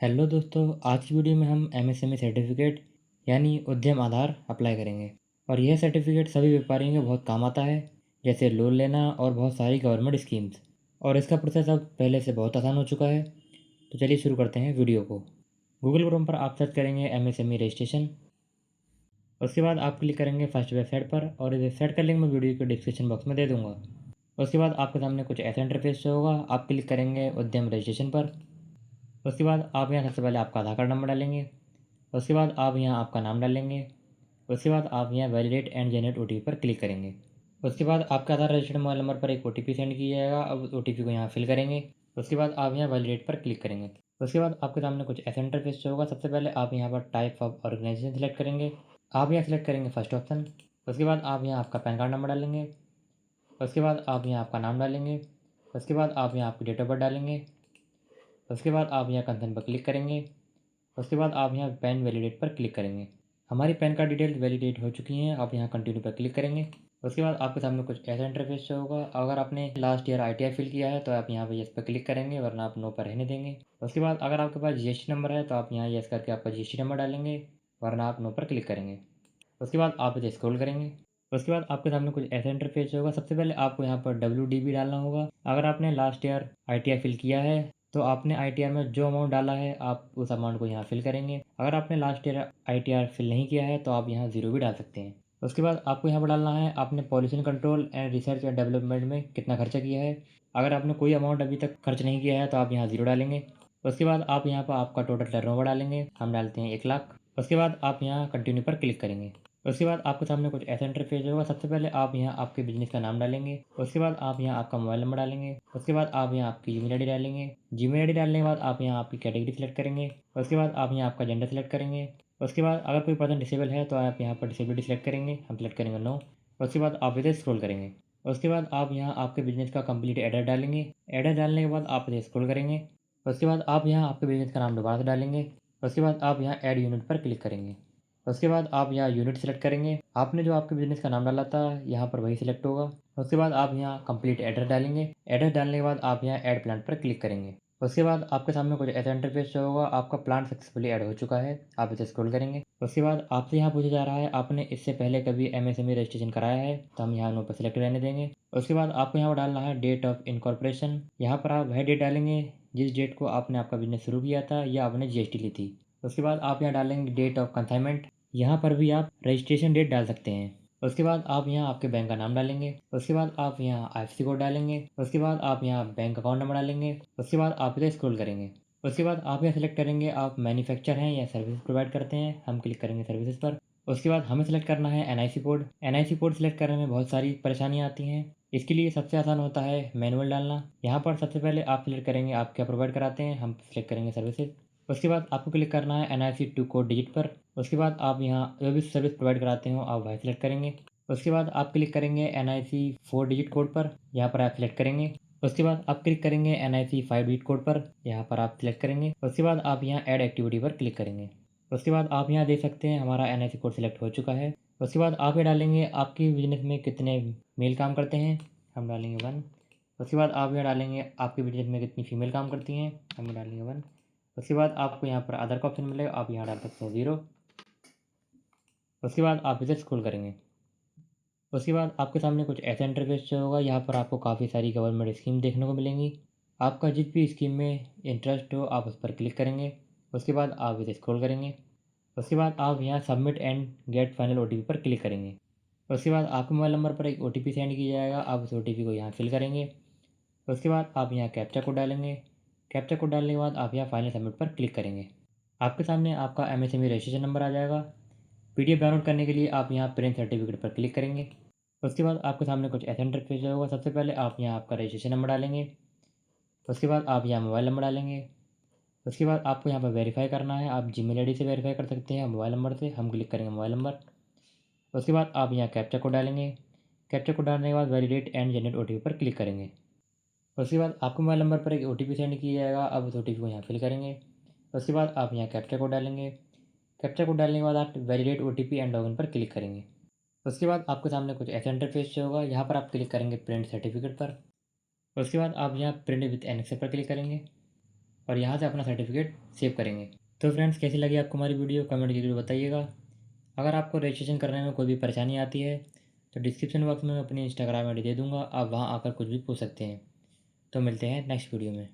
Hello दोस्तों, आज की वीडियो में हम एमएसएमई सर्टिफिकेट यानी उद्यम आधार अप्लाई करेंगे। और यह सर्टिफिकेट सभी व्यापारियों के बहुत काम आता है, जैसे लोन लेना और बहुत सारी गवर्नमेंट स्कीम्स। और इसका प्रोसेस अब पहले से बहुत आसान हो चुका है। तो चलिए शुरू करते हैं वीडियो को। गूगल क्रोम पर आप सर्च करेंगे एमएसएमई रजिस्ट्रेशन। उसके बाद आप क्लिक करेंगे फर्स्ट वेबसाइट पर, और इस वेबसाइट का लिंक मैं वीडियो के डिस्क्रिप्शन बॉक्स में दे दूँगा। उसके बाद आपके सामने कुछ ऐसा इंटरफेस शो होगा। आप क्लिक करेंगे उद्यम रजिस्ट्रेशन पर। उसके बाद आप यहाँ सबसे पहले आपका आधार कार्ड नंबर डालेंगे। उसके बाद आप यहाँ आपका नाम डालेंगे। उसके बाद आप यहाँ वैलिडेट एंड जनरेट ओटीपी पर क्लिक करेंगे। उसके बाद आपके आधार रजिस्टर्ड मोबाइल नंबर पर एक ओटीपी सेंड किया जाएगा। अब उस ओटीपी को यहाँ फिल करेंगे। उसके बाद आप यहाँ वैलिडेट पर क्लिक करेंगे। उसके बाद आपके सामने कुछ ऐसा इंटरफेस शो होगा। सबसे पहले आप यहाँ पर टाइप ऑफ ऑर्गेनाइजेशन सेलेक्ट करेंगे। आप यहाँ सेलेक्ट करेंगे फर्स्ट ऑप्शन। उसके बाद आप यहाँ आपका पैन कार्ड नंबर डालेंगे। उसके बाद आप यहाँ आपका नाम डालेंगे। उसके बाद आप यहाँ आपकी डेट ऑफ बर्थ डालेंगे। उसके बाद आप यहाँ कंसर्न पर क्लिक करेंगे। उसके बाद आप यहाँ पैन वैलिडेट पर क्लिक करेंगे। हमारी पैन कार्ड डिटेल्स वैलिडेट हो चुकी हैं। आप यहाँ कंटिन्यू पर क्लिक करेंगे। उसके बाद आपके सामने कुछ ऐसा इंटरफेस शो होगा। अगर आपने लास्ट ईयर आईटीआर फिल किया है तो आप यहाँ पे यस पर क्लिक करेंगे, वरना आप नो पर रहने देंगे। उसके बाद अगर आपके पास जीएसटी नंबर है तो आप यहाँ यस करके आपका जीएसटी नंबर डालेंगे, वरना आप नो पर क्लिक करेंगे। उसके बाद आप इसे स्क्रॉल करेंगे। उसके बाद आपके सामने कुछ ऐसा इंटरफेस होगा। सबसे पहले आपको यहाँ पर WDB डालना होगा। अगर आपने लास्ट ईयर आईटीआर फिल किया है तो आपने आईटीआर में जो अमाउंट डाला है आप उस अमाउंट को यहाँ फिल करेंगे। अगर आपने लास्ट ईयर आईटीआर फिल नहीं किया है तो आप यहाँ ज़ीरो भी डाल सकते हैं। उसके बाद आपको यहाँ पर डालना है आपने pollution control and research and development में कितना खर्चा किया है। अगर आपने कोई अमाउंट अभी तक खर्च नहीं किया है तो आप यहाँ ज़ीरो डालेंगे। उसके बाद आप यहाँ पर आपका टोटल टर्नओवर डालेंगे। हम डालते हैं 1 लाख। उसके बाद आप यहाँ कंटिन्यू पर क्लिक करेंगे। उसके बाद आपके सामने कुछ ऐसा इंटरफेस होगा। सबसे पहले आप यहाँ आपके बिजनेस का नाम डालेंगे। उसके बाद आप यहाँ आपका मोबाइल नंबर डालेंगे। उसके बाद आप यहाँ आपकी जीमेल आईडी डालेंगे। जीमेल आईडी डालने के बाद आप यहाँ आपकी कैटेगरी सेलेक्ट करेंगे। उसके बाद आप यहाँ आपका जेंडर सेलेक्ट करेंगे। उसके बाद अगर कोई पर्सन डिसेबल है तो आप यहाँ पर डिसेबिलिटी सेलेक्ट करेंगे। हम सेलेक्ट करेंगे नो। उसके बाद आप इसे स्क्रॉल करेंगे। उसके बाद आप यहाँ आपके बिजनेस का कंप्लीट एड्रेस डालेंगे। एड्रेस डालने के बाद आप इसे स्क्रॉल करेंगे। उसके बाद आप यहाँ आपके बिजनेस का नाम दोबारा से डालेंगे। उसके बाद आप यहाँ ऐड यूनिट पर क्लिक करेंगे। उसके बाद आप यहाँ यूनिट सेलेक्ट करेंगे। आपने जो आपके बिजनेस का नाम डाला था यहाँ पर वही सिलेक्ट होगा। उसके बाद आप यहाँ कंप्लीट एड्रेस डालेंगे। एड्रेस डालने के बाद आप यहाँ ऐड प्लान पर क्लिक करेंगे। उसके बाद आपके सामने कुछ ऐसा इंटरफेस शो होगा। आपका प्लान सक्सेसफुली ऐड हो चुका है। आप इसे स्क्रॉल करेंगे। उसके बाद आपसे यहाँ पूछा जा रहा है आपने इससे पहले कभी एमएसएमई रजिस्ट्रेशन कराया है, तो हम यहाँ नो पर सेलेक्ट रहने देंगे। उसके बाद आपको यहाँ पर डालना है डेट ऑफ इनकॉर्पोरेशन। यहाँ पर आप वह डेट डालेंगे जिस डेट को आपने आपका बिजनेस शुरू किया था या आपने जीएसटी ली थी। उसके बाद आप यहाँ डालेंगे डेट ऑफ कंसाइनमेंट। यहाँ पर भी आप रजिस्ट्रेशन डेट डाल सकते हैं। उसके बाद आप यहाँ आपके बैंक का नाम डालेंगे। उसके बाद आप यहाँ आईएफएससी कोड डालेंगे। उसके बाद आप यहाँ बैंक अकाउंट नंबर डालेंगे। उसके बाद आप इसे स्क्रॉल करेंगे। उसके बाद आप यहाँ सेलेक्ट करेंगे आप मैन्युफैक्चर हैं या सर्विस प्रोवाइड करते हैं। हम क्लिक करेंगे सर्विसेज पर। उसके बाद हमें सेलेक्ट करना है NIC code. NIC code select करने में बहुत सारी परेशानियाँ आती हैं। इसके लिए सबसे आसान होता है मैनुअल डालना। यहाँ पर सबसे पहले आप सेलेक्ट करेंगे आप क्या प्रोवाइड कराते हैं। हम सेलेक्ट करेंगे सर्विसेज। उसके बाद आपको क्लिक करना है एनआईसी 2 कोड डिजिट पर। उसके बाद आप यहाँ जो भी सर्विस प्रोवाइड कराते हो आप वह सिलेक्ट करेंगे। उसके बाद आप क्लिक करेंगे एनआईसी 4 डिजिट कोड पर। यहाँ पर आप सिलेक्ट करेंगे। उसके बाद आप क्लिक करेंगे एनआईसी 5 डिजिट कोड पर। यहाँ पर आप सिलेक्ट करेंगे। उसके बाद आप यहाँ ऐड एक्टिविटी पर क्लिक करेंगे। उसके बाद आप यहाँ देख सकते हैं हमारा एनआईसी कोड सिलेक्ट हो चुका है। उसके बाद आप ये डालेंगे आपकी बिजनेस में कितने मेल काम करते हैं। हम डालेंगे 1। उसके बाद आप यहाँ डालेंगे आपके बिजनेस में कितनी फीमेल काम करती हैं। हम डालेंगे 1। उसके बाद आपको यहाँ पर अदर का ऑप्शन मिलेगा, आप यहाँ डाल सकते हैं 0। उसके बाद आप इसे स्क्रॉल करेंगे। उसके बाद आपके सामने कुछ ऐसा इंटरफेस शो होगा। यहाँ पर आपको काफ़ी सारी गवर्नमेंट स्कीम देखने को मिलेंगी। आपका जिस भी स्कीम में इंटरेस्ट हो आप उस पर क्लिक करेंगे। उसके बाद आप इसे स्क्रॉल करेंगे। उसके बाद आप यहाँ submit and get final OTP पर क्लिक करेंगे। उसके बाद आपके मोबाइल नंबर पर एक ओटीपी सेंड किया जाएगा। आप उस ओटीपी को यहाँ फिल करेंगे। उसके बाद आप यहाँ कैप्चा कोड डालेंगे। कैप्चा कोड डालने के बाद आप यहाँ फाइनल सबमिट पर क्लिक करेंगे। आपके सामने आपका एमएसएमई रजिस्ट्रेशन नंबर आ जाएगा। पीडीएफ डाउनलोड करने के लिए आप यहाँ प्रिंट सर्टिफिकेट पर क्लिक करेंगे। उसके बाद आपके सामने कुछ ऐसा इंटरफेस होगा। सबसे पहले आप यहाँ आपका रजिस्ट्रेशन नंबर डालेंगे। उसके बाद आप यहाँ मोबाइल नंबर डालेंगे। उसके बाद आपको यहाँ पर वेरीफाई करना है। आप जीमेल आईडी से वेरीफाई कर सकते हैं मोबाइल नंबर से। हम क्लिक करेंगे मोबाइल नंबर। उसके बाद आप यहाँ कैप्चा कोड डालेंगे। कैप्चा कोड डालने के बाद वैलिडेट एंड जनरेट ओटीपी पर क्लिक करेंगे। उसके बाद आपके मोबाइल नंबर पर एक ओटीपी सेंड किया जाएगा। आप उस ओटीपी को यहाँ फिल करेंगे। उसके बाद आप यहाँ कैप्चा कोड डालेंगे। कैप्चा कोड डालने के बाद आप वैलिडेट ओटीपी एंड लॉगिन पर क्लिक करेंगे। उसके बाद आपके सामने कुछ ऐसा इंटरफेस होगा। यहाँ पर आप क्लिक करेंगे प्रिंट सर्टिफिकेट पर। उसके बाद आप यहाँ प्रिंट विथ एनेक्सर पर क्लिक करेंगे। और यहाँ से अपना सर्टिफिकेट सेव करेंगे। तो फ्रेंड्स, कैसी लगी आपको हमारी वीडियो कमेंट के जरूर बताइएगा। अगर आपको रजिस्ट्रेशन करने में कोई भी परेशानी आती है तो डिस्क्रिप्शन बॉक्स में मैं अपनी इंस्टाग्राम आई डी दे दूँगा, आप वहाँ आकर कुछ भी पूछ सकते हैं। तो मिलते हैं नेक्स्ट वीडियो में।